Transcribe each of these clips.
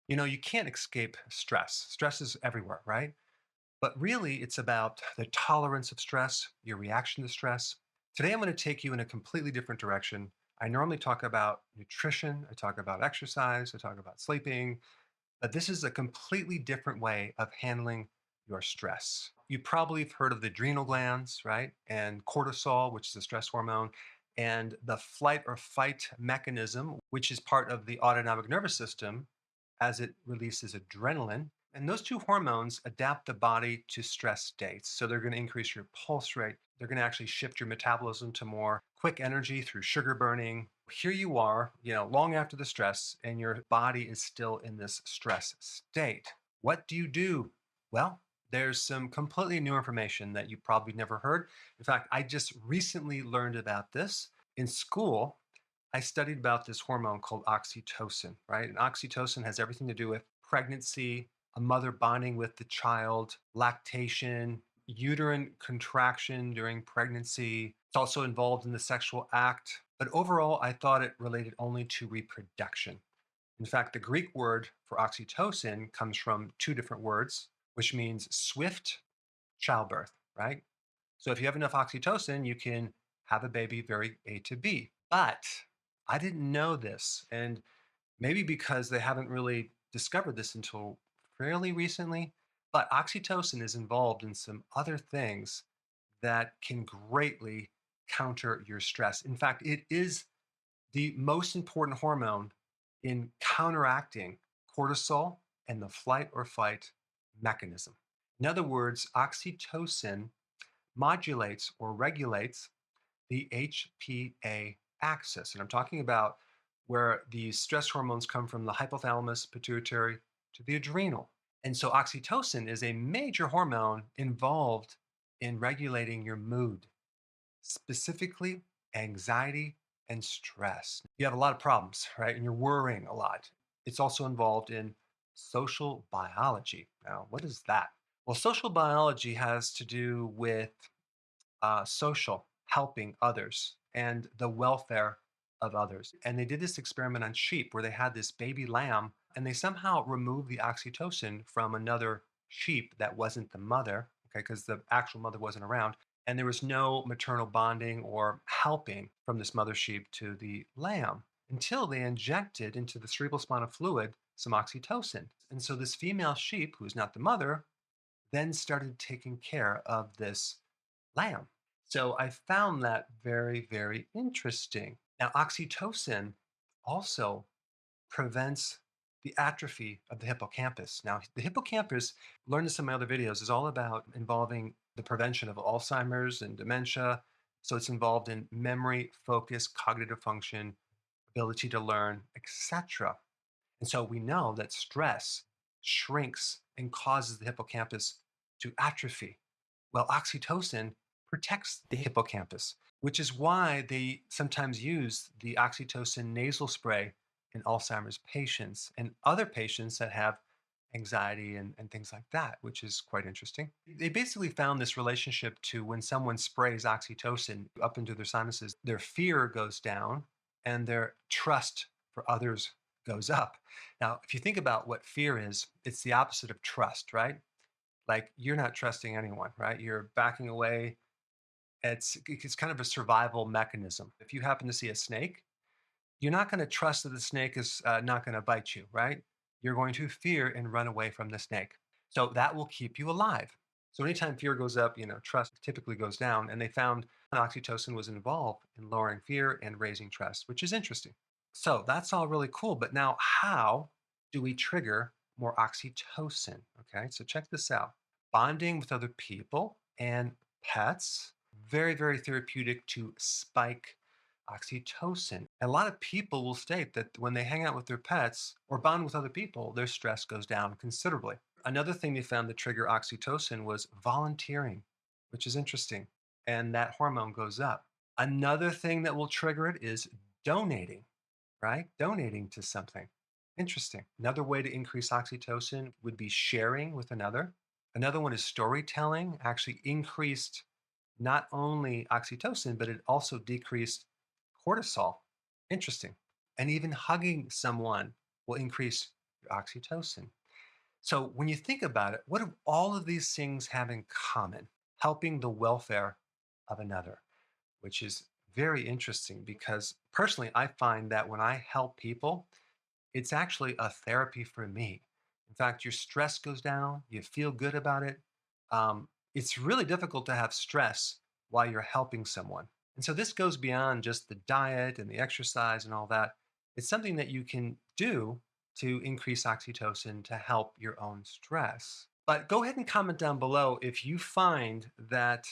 You can't escape stress. Stress is everywhere, right? But really, it's about the tolerance of stress, your reaction to stress. Today, I'm going to take you in a completely different direction. I normally talk about nutrition, I talk about exercise, I talk about sleeping, but this is a completely different way of handling your stress. You probably have heard of the adrenal glands, right? And cortisol, which is a stress hormone, and the flight or fight mechanism, which is part of the autonomic nervous system as it releases adrenaline. And those two hormones adapt the body to stress states. So they're going to increase your pulse rate. They're going to actually shift your metabolism to more quick energy through sugar burning. Here you are, long after the stress, and your body is still in this stress state. What do you do? Well, there's some completely new information that you probably never heard. In fact, I just recently learned about this in school. I studied about this hormone called oxytocin, right? And oxytocin has everything to do with pregnancy, a mother bonding with the child, lactation, uterine contraction during pregnancy. It's also involved in the sexual act. But overall, I thought it related only to reproduction. In fact, the Greek word for oxytocin comes from two different words, which means swift childbirth, right? So if you have enough oxytocin, you can have a baby very A to B. But I didn't know this. And maybe because they haven't really discovered this until fairly recently, but oxytocin is involved in some other things that can greatly counter your stress. In fact, it is the most important hormone in counteracting cortisol and the flight or fight mechanism. In other words, oxytocin modulates or regulates the HPA axis. And I'm talking about where these stress hormones come from the hypothalamus, pituitary to the adrenal. And so oxytocin is a major hormone involved in regulating your mood, specifically anxiety and stress. You have a lot of problems, right? And you're worrying a lot. It's also involved in social biology. Now, what is that? Well, social biology has to do with social, helping others, and the welfare of others. And they did this experiment on sheep where they had this baby lamb and they somehow removed the oxytocin from another sheep that wasn't the mother, okay, because the actual mother wasn't around. And there was no maternal bonding or helping from this mother sheep to the lamb until they injected into the cerebrospinal fluid some oxytocin. And so this female sheep, who's not the mother, then started taking care of this lamb. So I found that very, very interesting. Now, oxytocin also prevents the atrophy of the hippocampus. Now, the hippocampus, learned this in my other videos, is all about involving the prevention of Alzheimer's and dementia. So it's involved in memory, focus, cognitive function, ability to learn, etc. And so we know that stress shrinks and causes the hippocampus to atrophy. Well, oxytocin protects the hippocampus, which is why they sometimes use the oxytocin nasal spray in Alzheimer's patients and other patients that have anxiety and things like that, which is quite interesting. They basically found this relationship to when someone sprays oxytocin up into their sinuses, their fear goes down and their trust for others goes up. Now, if you think about what fear is, it's the opposite of trust, right? Like you're not trusting anyone, right? You're backing away. It's kind of a survival mechanism. If you happen to see a snake, you're not going to trust that the snake is not going to bite you, right? You're going to fear and run away from the snake. So that will keep you alive. So anytime fear goes up, trust typically goes down. And they found oxytocin was involved in lowering fear and raising trust, which is interesting. So that's all really cool. But now, how do we trigger more oxytocin? Okay, so check this out. Bonding with other people and pets, very, very therapeutic to spike oxytocin. A lot of people will state that when they hang out with their pets or bond with other people, their stress goes down considerably. Another thing they found to trigger oxytocin was volunteering, which is interesting. And that hormone goes up. Another thing that will trigger it is donating, right? Donating to something. Interesting. Another way to increase oxytocin would be sharing with another. Another one is storytelling, actually increased not only oxytocin, but it also decreased cortisol. Interesting. And even hugging someone will increase your oxytocin. So when you think about it, what do all of these things have in common? Helping the welfare of another, which is very interesting because personally, I find that when I help people, it's actually a therapy for me. In fact, your stress goes down, you feel good about it. It's really difficult to have stress while you're helping someone. And so this goes beyond just the diet and the exercise and all that. It's something that you can do to increase oxytocin to help your own stress. But go ahead and comment down below if you find that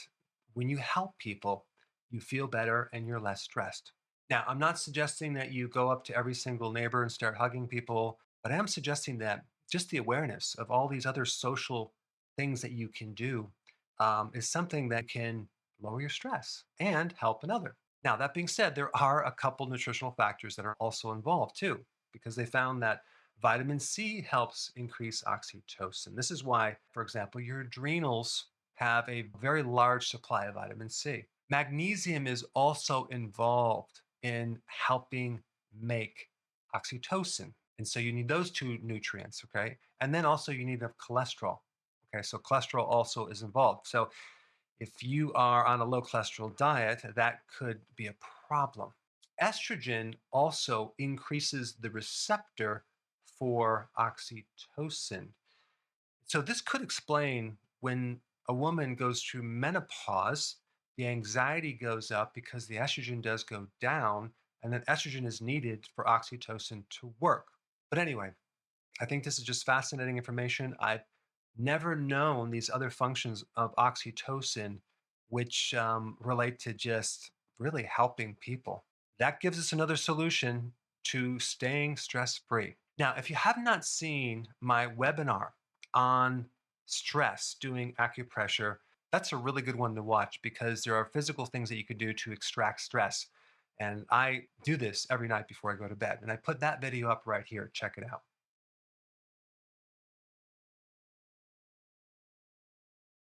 when you help people, you feel better and you're less stressed. Now, I'm not suggesting that you go up to every single neighbor and start hugging people, but I am suggesting that just the awareness of all these other social things that you can do is something that can lower your stress and help another. Now, that being said, there are a couple nutritional factors that are also involved too, because they found that vitamin C helps increase oxytocin. This is why, for example, your adrenals have a very large supply of vitamin C. Magnesium is also involved in helping make oxytocin. And so you need those two nutrients, okay? And then also you need enough cholesterol. Okay, so cholesterol also is involved. So if you are on a low cholesterol diet, that could be a problem. Estrogen also increases the receptor for oxytocin. So this could explain when a woman goes through menopause, the anxiety goes up because the estrogen does go down, and then estrogen is needed for oxytocin to work. But anyway, I think this is just fascinating information. I've never known these other functions of oxytocin, which relate to just really helping people. That gives us another solution to staying stress free. Now, if you have not seen my webinar on stress doing acupressure, that's a really good one to watch because there are physical things that you could do to extract stress. And I do this every night before I go to bed. And I put that video up right here. Check it out.